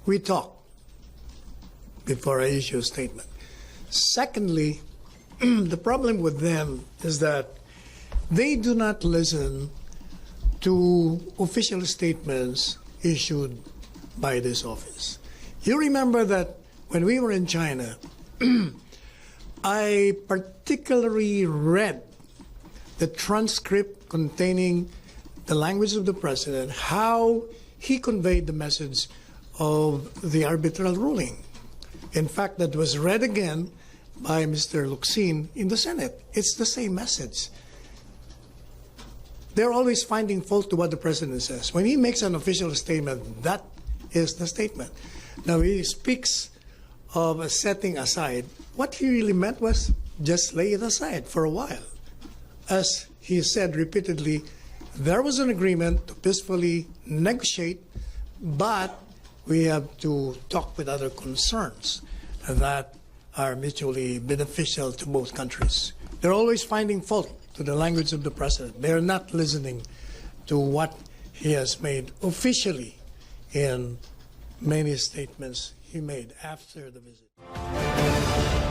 we talk before I issue a statement. Secondly, the problem with them is that they do not listen to official statements issued by this office. You remember that when we were in China, I particularly read the transcript containing the language of the president, how he conveyed the message of the arbitral ruling. In fact, that was read again by Mr. Locsin in the Senate. It's the same message. They're always finding fault to what the president says. When he makes an official statement, that is the statement. Now, he speaks of a setting aside. What he really meant was just lay it aside for a while. As he said repeatedly, there was an agreement to peacefully negotiate, but we have to talk with other concerns that are mutually beneficial to both countries. They're always finding fault to the language of the president. They're not listening to what he has made officially in many statements he made after the visit.